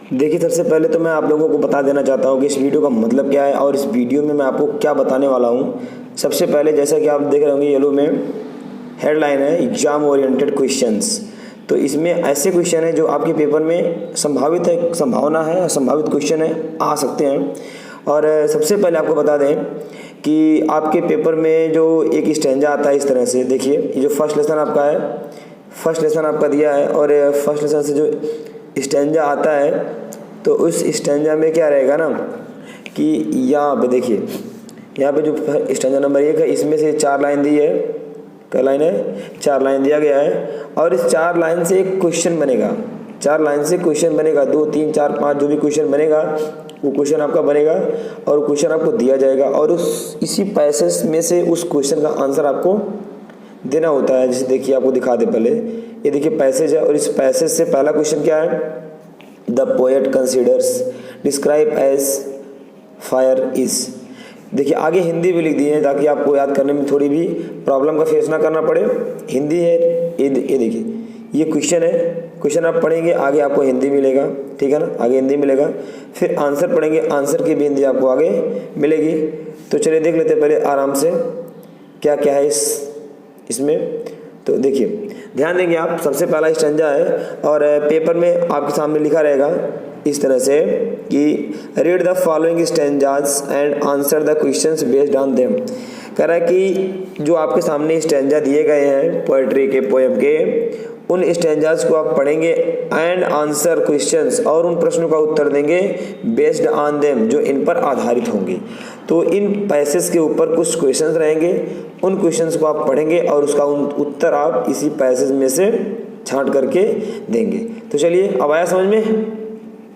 देखिए, सबसे पहले तो मैं आप लोगों को बता देना चाहता हूँ कि इस वीडियो का मतलब क्या है और इस वीडियो में मैं आपको क्या बताने वाला हूँ। सबसे पहले जैसा कि आप देख रहे होंगे येलो में हेडलाइन है एग्जाम ओरिएंटेड क्वेश्चंस। तो इसमें ऐसे क्वेश्चन है जो आपके पेपर में संभावित है, संभावना है, संभावित क्वेश्चन है, आ सकते हैं। और सबसे पहले आपको बता दें कि आपके पेपर में जो एक स्टैंजा आता है इस तरह से, देखिए ये जो फर्स्ट लेसन आपका है, फर्स्ट लेसन आपका दिया है और फर्स्ट लेसन से जो स्टैंजा आता है तो उस स्टैंजा में क्या रहेगा ना कि यहाँ पे देखिए, यहाँ पे जो स्टैंजा नंबर 1 है इसमें से 4 लाइन दी है। क्या लाइन है? 4 लाइन दिया गया है और इस 4 लाइन से एक क्वेश्चन बनेगा। 4 लाइन से क्वेश्चन बनेगा, 2 3 4 5 जो भी क्वेश्चन बनेगा वो क्वेश्चन आपका बनेगा और क्वेश्चन आपको दिया जाएगा और उस इसी पैसेज में से उस क्वेश्चन का आंसर आपको देना होता है। जैसे देखिए आपको दिखा दे पहले, ये देखिए पैसेज है और इस पैसेज से पहला क्वेश्चन क्या है? The poet considers describe as fire is. देखिए आगे हिंदी भी लिख दी है ताकि आपको याद करने में थोड़ी भी प्रॉब्लम का फेस ना करना पड़े। हिंदी है, ये देखिए ये क्वेश्चन है, क्वेश्चन आप पढ़ेंगे आगे आपको हिंदी मिलेगा, ठीक है ना, आगे हिंदी मिलेगा। फिर आंसर पढ़ेंगे, आंसर की भी हिंदी आपको आगे मिलेगी। तो चलिए देख लेते हैं पहले आराम से क्या क्या है इसमें। तो देखिए ध्यान देंगे आप, सबसे पहला स्टैंजा है और पेपर में आपके सामने लिखा रहेगा इस तरह से कि read the following stanzas and answer the questions based on them. कह रहा है कि जो आपके सामने स्टैंजा दिए गए हैं पोएट्री के, पोएम के, उन स्टैंजाज को आप पढ़ेंगे एंड आंसर क्वेश्चंस और उन प्रश्नों का उत्तर देंगे बेस्ड ऑन देम जो इन पर आधारित होंगे। तो इन पैसेज के ऊपर कुछ क्वेश्चंस रहेंगे, उन क्वेश्चंस को आप पढ़ेंगे और उसका उत्तर आप इसी पैसेज में से छांट करके देंगे। तो चलिए अब आया समझ में?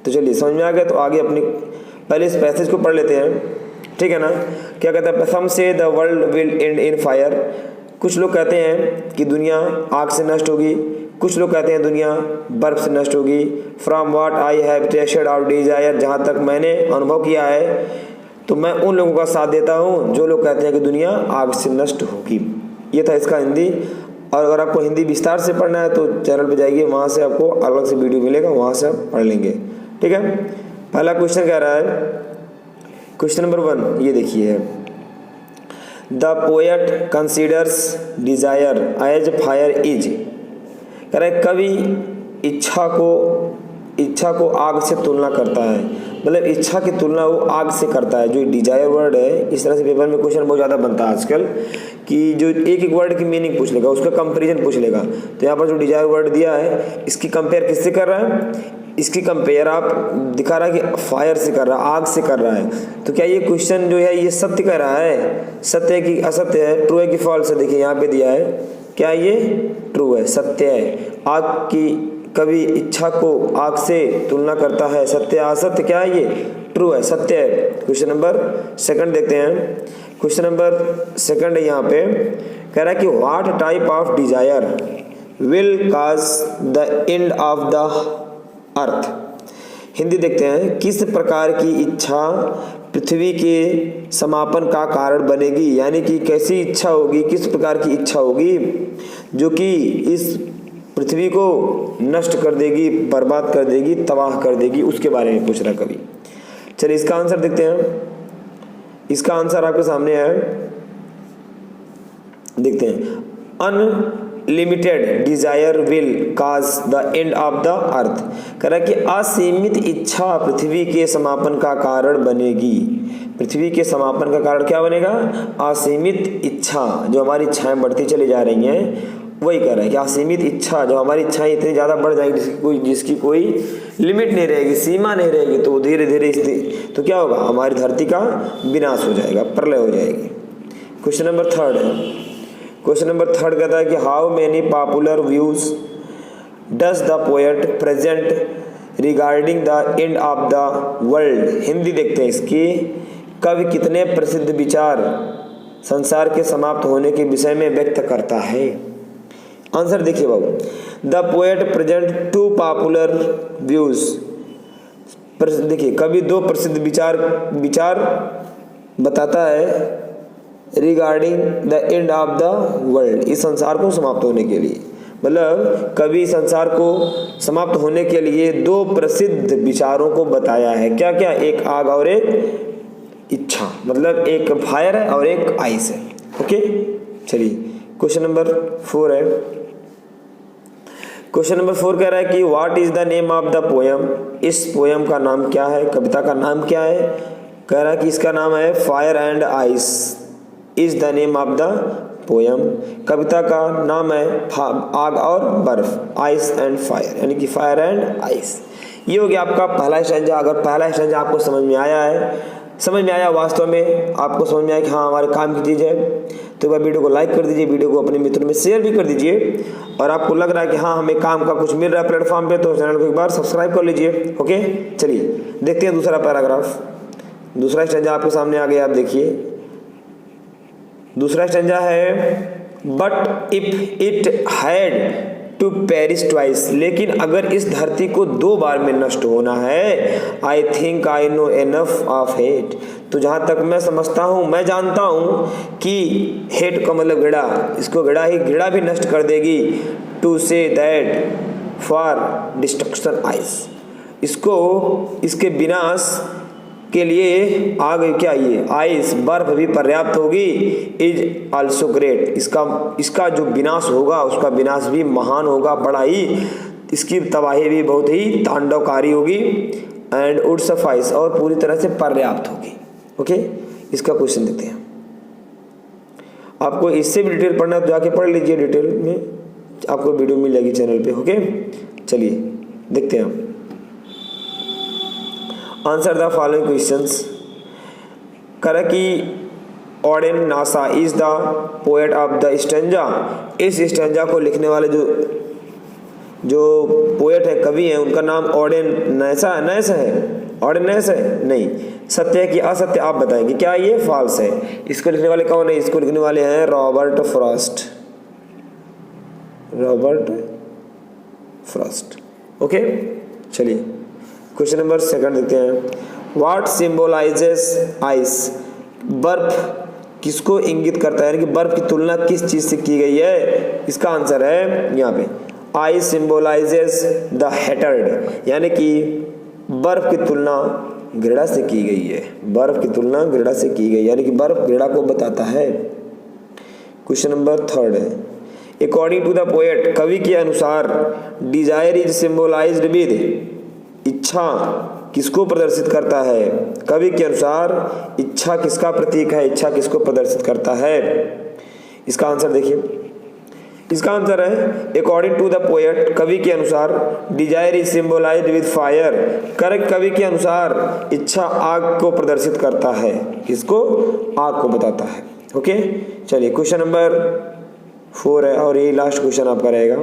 तो चलिए समझ में आ गया तो आगे अपनी पहले इस पैसेज को पढ़ लेते हैं, ठीक है ना। क्या कहता है? सम से the world will and in fire. कुछ लोग कहते हैं कि दुनिया आग से नष्ट होगी, कुछ लोग कहते हैं दुनिया बर्फ से नष्ट होगी। From what I have tasted out desire, जहाँ तक मैंने अनुभव किया है तो मैं उन लोगों का साथ देता हूँ जो लोग कहते हैं कि दुनिया आग से नष्ट होगी। ये था इसका हिंदी। और अगर आपको हिंदी विस्तार से पढ़ना है तो चैनल पे जाइए, वहाँ से आपको अलग से वीडियो मिलेगा, वहाँ से आप पढ़ लेंगे, ठीक है। पहला क्वेश्चन कह रहा है, क्वेश्चन नंबर 1 ये देखिए, the poet considers desire as fire is. कह रहा है कवि इच्छा को आग से तुलना करता है, मतलब इच्छा की तुलना वो आग से करता है। जो डिजायर वर्ड है, इस तरह से पेपर में क्वेश्चन बहुत ज़्यादा बनता है आजकल कि जो एक एक वर्ड की मीनिंग पूछ लेगा, उसका कंपैरिजन पूछ लेगा। तो यहाँ पर जो डिजायर वर्ड दिया है इसकी कंपेयर किससे कर रहा है? इसकी कंपेयर आप दिखा रहा है कि फायर से कर रहा है, आग से कर रहा है। तो क्या ये क्वेश्चन जो है ये सत्य कह रहा है? सत्य है कि असत्य है? ट्रू है कि फॉल्स है? देखिए यहाँ पे दिया है, क्या ये ट्रू है, सत्य है। आग की कभी इच्छा को आग से तुलना करता है, सत्य असत्य, क्या है ये? ट्रू है, सत्य है। क्वेश्चन नंबर 2 देखते हैं। क्वेश्चन नंबर 2 है, यहाँ पे कह रहा है कि what type of desire will cause the end of the earth. Hindi देखते हैं, किस प्रकार की इच्छा पृथ्वी के समापन का कारण बनेगी, यानी कि कैसी इच्छा होगी, किस प्रकार की इच्छा होगी जो कि इस पृथ्वी को नष्ट कर देगी, बर्बाद कर देगी, तबाह कर देगी, उसके बारे में पूछ रहा कवि। चलिए इसका आंसर देखते हैं। इसका आंसर आपके सामने है, देखते हैं। Unlimited Dzire will cause the end of the earth. कह रहा है कि असीमित इच्छा पृथ्वी के समापन का कारण बनेगी। पृथ्वी के समापन का कारण क्या बनेगा? असीमित इच्छा। जो हमारी इच्छाएं बढ़ती चली जा रही हैं वही कह रहा है कि असीमित इच्छा, जो हमारी इच्छाएं इतनी ज़्यादा बढ़ जाएगी जिसकी कोई लिमिट नहीं रहेगी, सीमा नहीं रहेगी, तो धीरे धीरे तो क्या होगा? हमारी धरती का विनाश हो जाएगा, प्रलय हो जाएगी। क्वेश्चन नंबर 3 है। क्वेश्चन नंबर 3 कहता है कि how many popular views does the poet present regarding the end of the world. Hindi देखते हैं इसकी, कवि कितने प्रसिद्ध विचार संसार के समाप्त होने के विषय में व्यक्त करता है? आंसर देखिए बाबू, the poet present 2 popular views. देखिए कवि 2 प्रसिद्ध विचार बताता है regarding the end of the world, इस संसार को समाप्त होने के लिए। मतलब कवि संसार को समाप्त होने के लिए दो प्रसिद्ध विचारों को बताया है। क्या क्या? एक आग और एक इच्छा, मतलब एक फायर है और एक आइस है। ओके, चलिए क्वेश्चन नंबर 4 है। क्वेश्चन नंबर 4 कह रहा है कि what is the name of the poem. इस पोयम का नाम क्या है, कविता का नाम क्या है? कह रहा है कि इसका नाम है fire and ice is the name of the poem. कविता का नाम है आग और बर्फ, आइस एंड फायर, यानी कि फायर एंड आइस। ये हो गया आपका पहला स्टैंजा। अगर पहला स्टैंजा आपको समझ में आया है, समझ में आया वास्तव में, आपको समझ में आया कि हाँ हमारे काम की चीज़ है, तो एक बार वीडियो को लाइक कर दीजिए, वीडियो को अपने मित्रों में शेयर भी कर दीजिए। और आपको लग रहा है कि हाँ हमें काम का कुछ मिल रहा है प्लेटफॉर्म पे, तो चैनल को एक बार सब्सक्राइब कर लीजिए। ओके, चलिए देखते हैं दूसरा पैराग्राफ। दूसरा स्टैंजा आपके सामने आ गया, आप देखिए। दूसरा स्टैंजा है but if it had to perish twice. लेकिन अगर इस धरती को 2 बार में नष्ट होना है, I think I know enough of hate. तो जहाँ तक मैं समझता हूँ, मैं जानता हूँ कि हेट का मतलब घृणा, इसको घृणा भी नष्ट कर देगी। To say that for destruction ice, इसको इसके विनाश के लिए आग क्या, ये आइस बर्फ भी पर्याप्त होगी। इज ऑल्सो ग्रेट, इसका जो विनाश होगा उसका विनाश भी महान होगा, बड़ा ही, इसकी तबाही भी बहुत ही तांडवकारी होगी। एंड वुड सफाइस, और पूरी तरह से पर्याप्त होगी। ओके, इसका क्वेश्चन देखते हैं। आपको इससे भी डिटेल पढ़ना है तो जाके पढ़ लीजिए, डिटेल में आपको वीडियो मिल जाएगी चैनल पे। ओके, चलिए देखते हैं हम। Answer the following questions. करें कि Odean NASA is the poet of the stanza. इस स्टैंजा को लिखने वाले जो पोएट है, कवि है, उनका नाम ऑडेन नासा है। ऑडेन नासा है? नहीं। सत्य है कि असत्य आप बताएंगे। क्या ये फॉल्स है? इसको लिखने वाले कौन है? इसको लिखने वाले हैं रॉबर्ट फ्रॉस्ट। ओके, चलिए क्वेश्चन नंबर 2 देखते हैं। What symbolizes ice. बर्फ किसको इंगित करता है, यानी कि बर्फ की तुलना किस चीज से की गई है? इसका आंसर है यहाँ पे, आइस सिंबलाइजेस द हेटर्ड, यानी कि बर्फ की तुलना घृणा से की गई है। बर्फ की तुलना घृणा से की गई, यानी कि बर्फ घृणा को बताता है। क्वेश्चन नंबर 3 है। अकॉर्डिंग टू द पोएट, कवि के अनुसार डिजायर इज सिंबलाइज्ड विद, इच्छा किसको प्रदर्शित करता है? कवि के अनुसार इच्छा किसका प्रतीक है, इच्छा किसको प्रदर्शित करता है? इसका आंसर देखिए। इसका आंसर है अकॉर्डिंग टू द पोएट, कवि के अनुसार desire is symbolized with fire. Correct, कवि के अनुसार इच्छा आग को प्रदर्शित करता है। किसको? आग को बताता है। ओके, चलिए क्वेश्चन नंबर 4 है और ये लास्ट क्वेश्चन आपका रहेगा।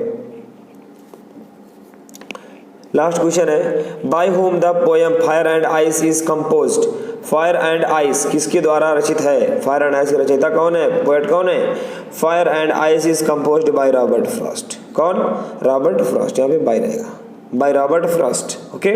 लास्ट क्वेश्चन है, by whom the poem fire and ice is composed. Fire and ice किसके द्वारा रचित है? फायर एंड आइस की रचयिता कौन है, पोएट कौन है? Fire and ice is composed by Robert Frost. कौन? रॉबर्ट फ्रॉस्ट, यहाँ पे बाय रहेगा, बाय रॉबर्ट फ्रॉस्ट। ओके,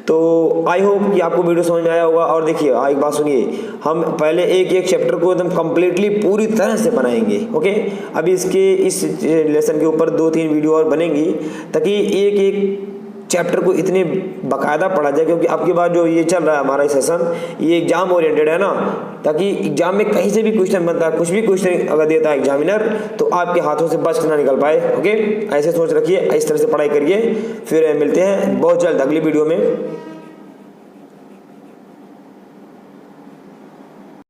तो आई होप कि आपको वीडियो समझ में आया होगा। और देखिए एक बात सुनिए, हम पहले एक चैप्टर को एकदम कंप्लीटली पूरी तरह से बनाएंगे। ओके, अभी इस लेसन के ऊपर 2-3 वीडियो और बनेंगी, ताकि एक चैप्टर को इतने बाकायदा पढ़ा जाए, क्योंकि आपके बाद जो ये चल रहा है हमारा सेशन, ये एग्जाम ओरिएंटेड है ना, ताकि एग्जाम में कहीं से भी क्वेश्चन बनता है, कुछ भी क्वेश्चन अगर देता है एग्जामिनर, तो आपके हाथों से बच ना निकल पाए। ओके, ऐसे सोच रखिए, इस तरह से पढ़ाई करिए। फिर मिलते हैं बहुत जल्द अगली वीडियो में।